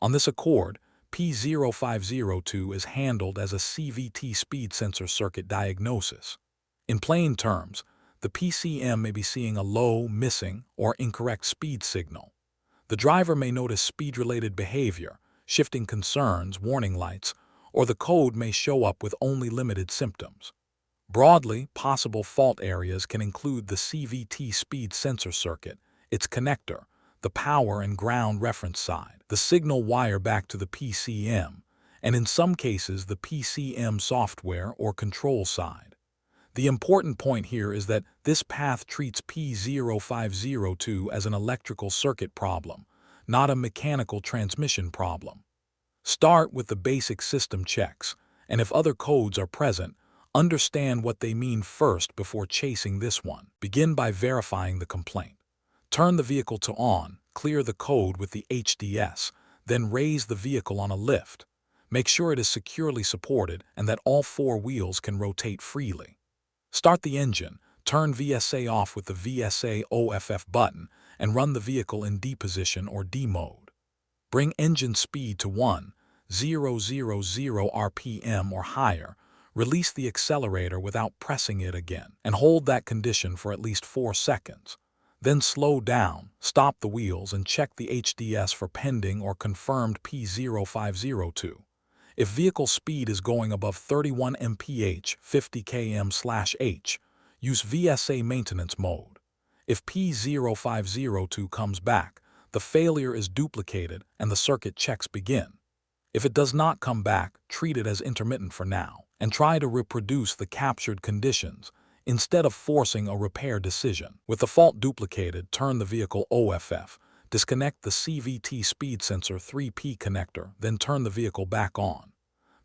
On this accord, P0502 is handled as a CVT speed sensor circuit diagnosis. In plain terms, the PCM may be seeing a low, missing, or incorrect speed signal. The driver may notice speed-related behavior, shifting concerns, warning lights, or the code may show up with only limited symptoms. Broadly, possible fault areas can include the CVT speed sensor circuit, its connector, the power and ground reference side, the signal wire back to the PCM, and in some cases the PCM software or control side. The important point here is that this path treats P0502 as an electrical circuit problem, not a mechanical transmission problem. Start with the basic system checks, and if other codes are present, understand what they mean first before chasing this one. Begin by verifying the complaint. Turn the vehicle to on, clear the code with the HDS, then raise the vehicle on a lift. Make sure it is securely supported and that all four wheels can rotate freely. Start the engine, turn VSA off with the VSA OFF button, and run the vehicle in D position or D mode. Bring engine speed to 1,000 RPM or higher, release the accelerator without pressing it again, and hold that condition for at least 4 seconds. Then slow down, stop the wheels, and check the HDS for pending or confirmed P0502. If vehicle speed is going above 31 mph 50 km/h, use VSA maintenance mode. If P0502 comes back, the failure is duplicated and the circuit checks begin. If it does not come back, treat it as intermittent for now, and try to reproduce the captured conditions instead of forcing a repair decision. With the fault duplicated, turn the vehicle OFF, disconnect the CVT speed sensor 3P connector, then turn the vehicle back on.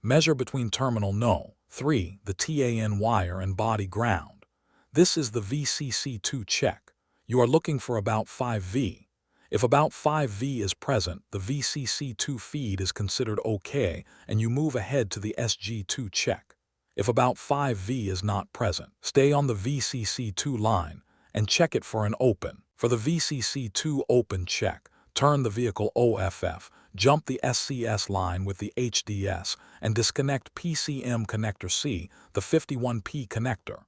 Measure between terminal No. 3, the TAN wire, and body ground. This is the VCC2 check. You are looking for about 5V. If about 5V is present, the VCC2 feed is considered okay and you move ahead to the SG2 check. If about 5V is not present, stay on the VCC2 line and check it for an open. For the VCC2 open check, turn the vehicle OFF, jump the SCS line with the HDS, and disconnect PCM connector C, the 51P connector.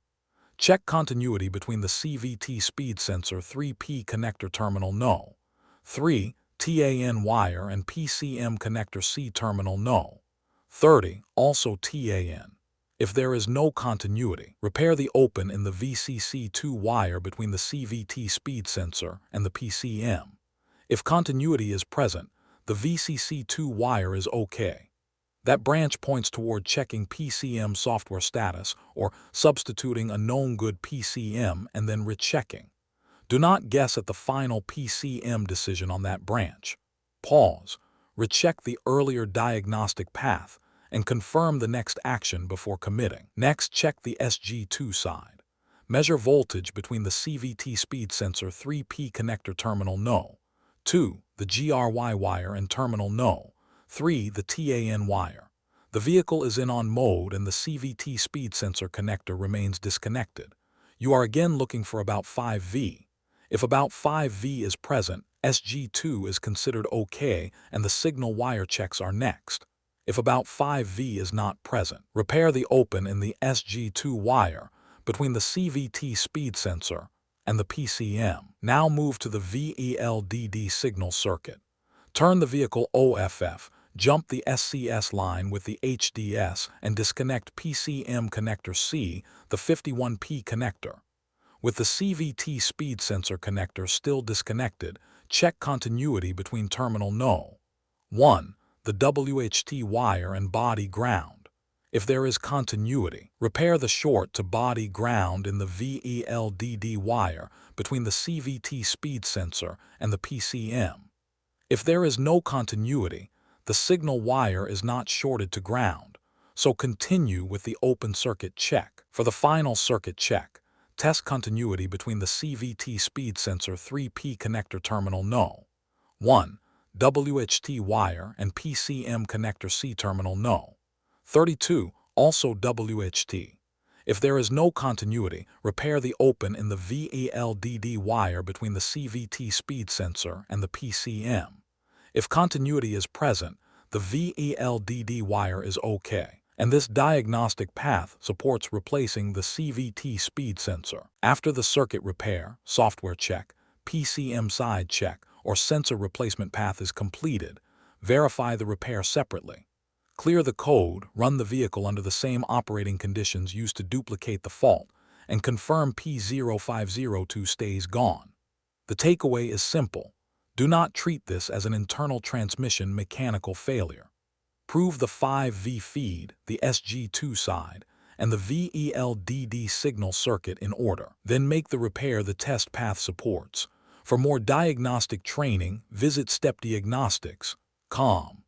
Check continuity between the CVT speed sensor 3P connector terminal No. 3, TAN wire, and PCM connector C terminal No. 30, also TAN. If there is no continuity, repair the open in the VCC2 wire between the CVT speed sensor and the PCM. If continuity is present, the VCC2 wire is okay. That branch points toward checking PCM software status or substituting a known good PCM and then rechecking. Do not guess at the final PCM decision on that branch. Pause, recheck the earlier diagnostic path, and confirm the next action before committing. Next, check the SG2 side. Measure voltage between the CVT speed sensor 3P connector terminal No. 2, the GRY wire, and terminal No. 3, the TAN wire. The vehicle is in on mode and the CVT speed sensor connector remains disconnected. You are again looking for about 5V. If about 5V is present, SG2 is considered okay and the signal wire checks are next. If about 5V is not present, repair the open in the SG2 wire between the CVT speed sensor and the PCM. Now move to the VELDD signal circuit. Turn the vehicle OFF, jump the SCS line with the HDS, and disconnect PCM connector C, the 51P connector. With the CVT speed sensor connector still disconnected, check continuity between terminal No. 1, the WHT wire, and body ground. If there is continuity, repair the short to body ground in the VELDD wire between the CVT speed sensor and the PCM. If there is no continuity, the signal wire is not shorted to ground, so continue with the open circuit check. For the final circuit check, test continuity between the CVT speed sensor 3P connector terminal No. 1, WHT wire, and PCM connector C terminal No. 32, also WHT. If there is no continuity, repair the open in the VELDD wire between the CVT speed sensor and the PCM. If continuity is present, the VELDD wire is okay, and this diagnostic path supports replacing the CVT speed sensor. After the circuit repair, software check, PCM side check, or sensor replacement path is completed, verify the repair separately. Clear the code, run the vehicle under the same operating conditions used to duplicate the fault, and confirm P0502 stays gone. The takeaway is simple. Do not treat this as an internal transmission mechanical failure. Prove the 5V feed, the SG2 side, and the VELDD signal circuit in order. Then make the repair the test path supports. For more diagnostic training, visit Diagnostics.com.